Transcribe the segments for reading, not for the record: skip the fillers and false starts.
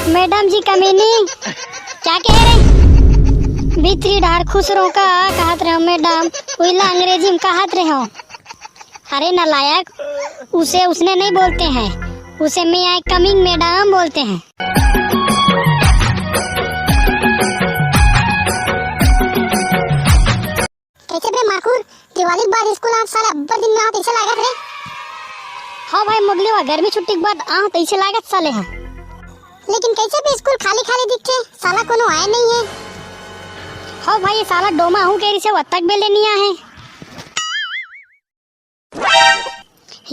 Madam जी कमीनी क्या कह रहे? भीतरी डार खुश रो का कहत रहे हो मैडम, उइला अंग्रेजी में कहत रहे हो। अरे नालायक, उसे उसने नहीं बोलते हैं, उसे मैं आई कमिंग मैडम बोलते हैं। कैसे बे माखूर, दिवाली के बाद स्कूल आठ साल अब्बर दिन में आते ऐसे लागत रे। हाँ भाई मुगली वा गर्मी छुट्टी के बाद आह तैसे लागत साले हैं। लेकिन कैसे भी स्कूल खाली खाली दिखे, साला कोनो आया नहीं है। हाँ भाई ये साला डोमा हूँ केरी से वत्तक में लेनी है।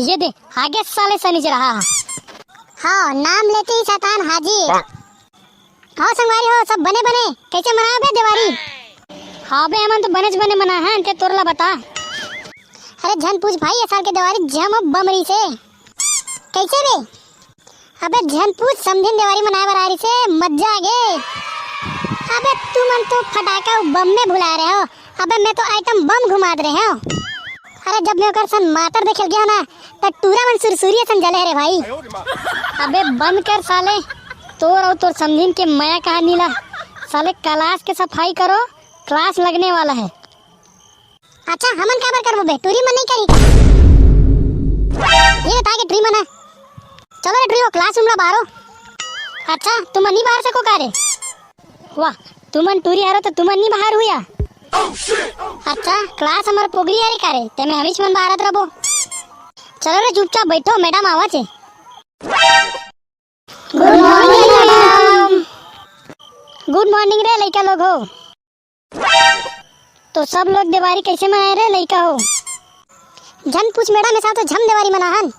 ये दे आगे साले सनीच रहा। हाँ नाम लेते ही शैतान हाजिर। हाँ संगवारी हो सब बने बने, कैसे मनाओ बे दिवाली? हाँ बे हमन तो बनेच बने मना है, ते तोरला बता। अरे झन पूछ भाई, ये साल के दिवाली जम बमरी से कैसे रे? अबे झन पूछ, समझिन दिवाली मनाए बर आ रही से मजा आ गए। अबे तुम तो फटाका बम में भुला रहे हो, अबे मैं तो आइटम बम घुमा रहे हो। अरे जब मैं कर सन मातर देखे गया ना तो टूरा मन सुरसुरिया सन जले रे भाई। अबे बंद कर साले, तोर और तोर समझिन के मैं कहा नीला। साले क्लास के सफाई करो, क्लास लगने वाला है। अच्छा हमन क्या कर बे, टूरी मन नहीं करी का? ये बता के टूरी मना। चलो रे टूरी हो, क्लास रूम ला बाहर हो। अच्छा तुम नहीं बाहर सको का रे? वाह तुमन टूरी हारो तो तुमन नहीं बाहर हुआ। अच्छा क्लास हमारे पोगरी यारी का रे, ते में हमेश मन बाहर रहो। चलो रे चुपचाप बैठो, मैडम आवाज है। Good morning madam. Good morning रे लड़का लोग हो। तो सब लोग दिवाली कैसे मनाए रे लड़का हो? झन पूछ मैडम, ऐसा तो झम दिवाली मनाहन।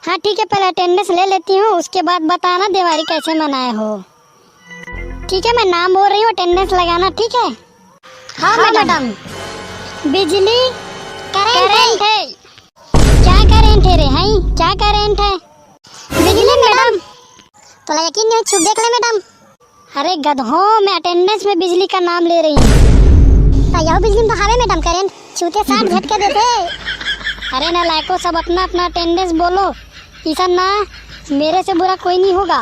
हाँ ठीक है, पहले अटेंडेंस ले लेती हूँ, उसके बाद बताना दिवाली कैसे मनाए हो। ठीक है मैं नाम बोल रही हूँ, अटेंडेंस लगाना ठीक है? हाँ मैडम। बिजली करेंट है। क्या करेंट है रे? हैं क्या करेंट है? बिजली मैडम। तो यकीन नहीं, छुप देख ले मैडम। अरे गधों, मैं अटेंडेंस में बिजली का नाम ले रही हूँ। तो यह बिजली में तो हवे मैडम करेंट, छूते 60 झटके देते। अरे ना लायको, सब अपना अपना अटेंडेंस बोलो, ऐसा ना मेरे से बुरा कोई नहीं होगा।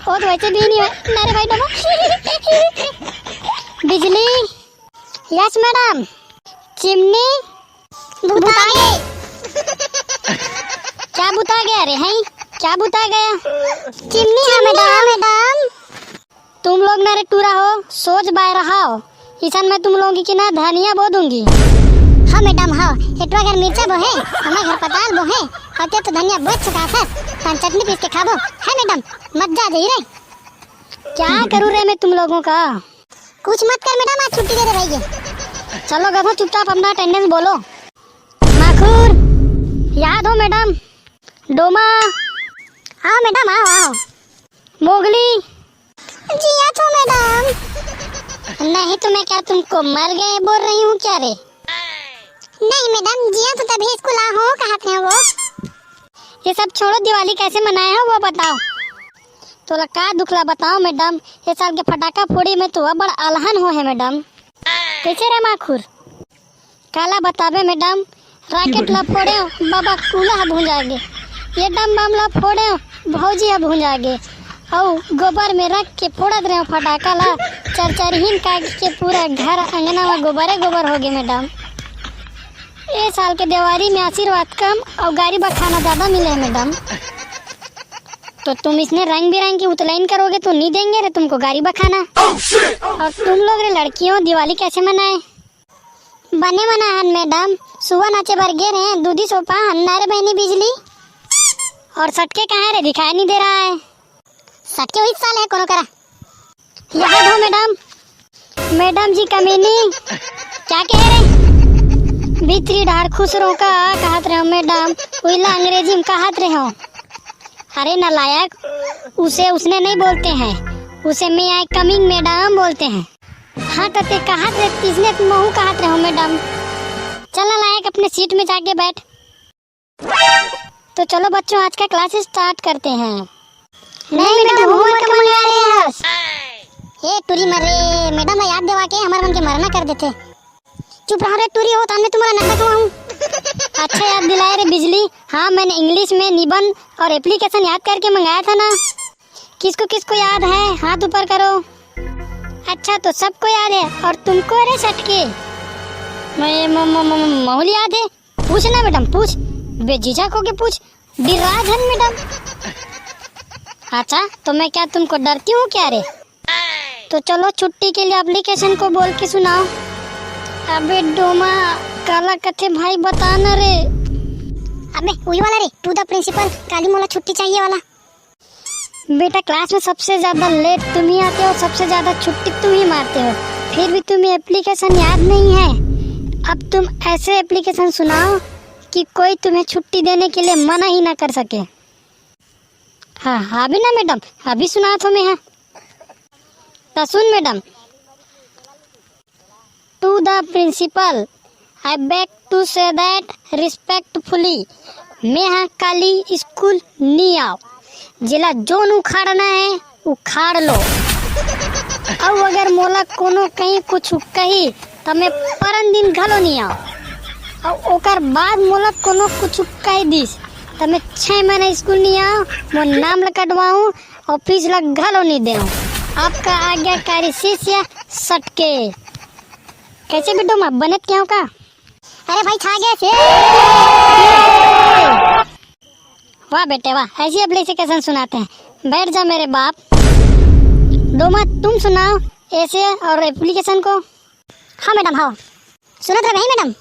और तो वैसे भी नहीं है मेरे भाई डबो। बिजली यस मैडम। चिमनी बुता गए। क्या बुता गया रे? हैं क्या बुता गया? चिमनी है मैडम। तुम लोग ना रे टूरा हो, सोच बाय रहा हो, ईसन मैं तुम लोगों की ना धनिया बो दूंगी। हाँ मैडम हाँ, एटवा घर मिर्चा बो है, हमारे घर पताल बो है, और तो धनिया बहुत चुका है, पान चटनी पीस के खाबो है मैडम, मजा दे रे। क्या करूँ रे मैं तुम लोगों का? कुछ मत कर मैडम, आज छुट्टी दे दे भाई। चलो गधो चुपचाप अपना अटेंडेंस बोलो। माखूर याद हो मैडम? डोमा हाँ मैडम आओ आओ। मोगली जी याद हो मैडम। नहीं तो मैं क्या तुमको मर गए बोल रही हूँ क्या रे? नहीं मैडम, जिया तो तभी स्कूल आ हो, कहते हैं वो। ये सब छोड़ो, दिवाली कैसे मनाए हो वो बताओ। तो लका दुखला बताओ मैडम, ये साल के फटाका फोड़ी में तो बड़ा अलहन हो है मैडम। कैसे रे माखूर? काला बतावे मैडम, रॉकेट ला फोड़े बाबा कूला भूंजागे, ये डम बम ला फोड़े भौजी भूंजागे, और गोबर में रख के फोड़त रहे फटाका ला, चरचरहीन काट के पूरा घर अंगना में गोबरे गोबर हो गए मैडम। ये साल के दिवाली में आशीर्वाद कम और गाड़ी बखाना ज्यादा मिले है मैडम। तो तुम इसने रंग बिरंगी उतलाइन करोगे तो नहीं देंगे रे तुमको गाड़ी बखाना। और तुम लोग रे लड़कियों दिवाली कैसे मनाए? बने मनाहन मैडम, सुबह नाचे बर गे रहे, दूधी सोपा हन्नारे बहनी बिजली। और सटके कहाँ रे? दिखाई नहीं दे रहा है। सटके वही साल है कोनो करा। याद हो मैडम? मैडम जी कमीनी क्या कह रहे? भीतरी डार खुश रो का कहत रहे हो मैडम, उइला अंग्रेजी में कहत रहे हो। अरे नालायक, उसे उसने नहीं बोलते हैं, उसे मैं आई कमिंग मैडम बोलते हैं। हाँ तो ते कहत रहे, तीसने महू कहत रहे हो मैडम। चल नालायक अपने सीट में जाके बैठ। तो चलो बच्चों आज का क्लास स्टार्ट करते हैं। नहीं मैडम, होमवर्क मंगा रहे हैं। ये टूरी मरे मैडम, याद दिवा के हमारे मन के मरना कर देते। चुप रहो रे टूरी हो, तो तुम्हारा नंबर कहूँ। अच्छा याद दिलाए रे बिजली। हाँ मैंने इंग्लिश में निबंध और एप्लीकेशन याद करके मंगाया था ना, किसको किसको याद है हाथ ऊपर करो। अच्छा तो सबको याद है और तुमको अरे सटके माहौल याद है? पूछ ना मैडम पूछ, बेझिझक होके पूछ, डिराजन मैडम। अच्छा तो मैं क्या तुमको डरती हूँ क्या रे? तो चलो छुट्टी के लिए एप्लीकेशन को बोल के सुनाओ। अबे डोमा काला कथे भाई बता न रे। अबे वही वाला रे, टू द प्रिंसिपल काली मोला छुट्टी चाहिए वाला। बेटा क्लास में सबसे ज्यादा लेट तुम ही आते हो, सबसे ज्यादा छुट्टी तुम ही मारते हो, फिर भी तुम्हें एप्लीकेशन याद नहीं है। अब तुम ऐसे एप्लीकेशन सुनाओ कि कोई तुम्हें छुट्टी देने के लिए मना ही ना कर सके। हाँ अभी ना मैडम, अभी सुना तो मैं। तो सुन madam, to the principal I beg to say that respectfully मैं हाँ काली स्कूल नहीं आओ। जिला जोन उखाड़ना है उखाड़ लो। अब अगर मोला कोनो कहीं कुछ कही तो मैं परन दिन घलो नहीं आओ, और ओकर बाद मोला कोनो कुछ कही दिस तो मैं 6 महीने स्कूल नहीं आओ, वो नाम ला कटवाऊँ और फीस ला घलो नहीं दे। आपका आज्ञाकारी शिष्य सटके। कैसे बेटो माँ बनत क्या हो का? अरे भाई छा गया से। वाह बेटे वाह, ऐसी एप्लीकेशन सुनाते हैं। बैठ जा मेरे बाप। डोमा तुम सुनाओ ऐसे और एप्लीकेशन को। हाँ मैडम हाँ सुनत रहे madam.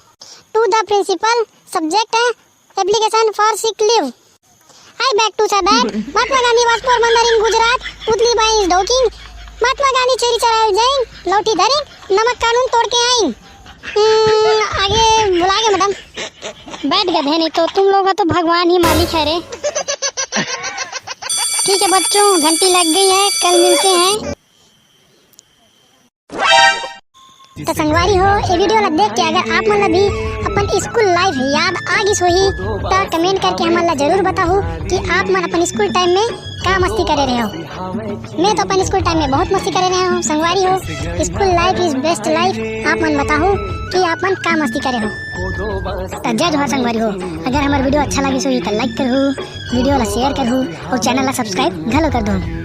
To the principal subject है application for sick leave. I beg to say that Mahatma Gandhi was Porbandar in Gujarat, Putli Bai is डॉकिंग, महात्मा गांधी चोरी चराए जाइन, लौटी धरिन, नमक कानून तोड़ के आइन। आगे बुला गए मैडम। बैठ गए नहीं तो तुम लोग का तो भगवान ही मालिक है रे। ठीक है बच्चों, घंटी लग गई है, कल मिलते हैं। तो संगवारी हो ये वीडियो ला देख के अगर आप मन ला भी अपन स्कूल लाइफ याद आ गिस होही तो कमेंट करके हमन ला जरूर बताओ कि आप मन अपन स्कूल टाइम में का मस्ती करे रहे हो। मैं तो अपन स्कूल टाइम में बहुत मस्ती करे रहे हो। संगवारी हो school life is best life. आप मन बताओ कि आप मन का मस्ती करे हो। तो जय जोहार संगवारी हो। अगर हमारा वीडियो अच्छा लगी तो लाइक करो, वीडियो ला शेयर करो और चैनल ला सब्सक्राइब घलो कर दो।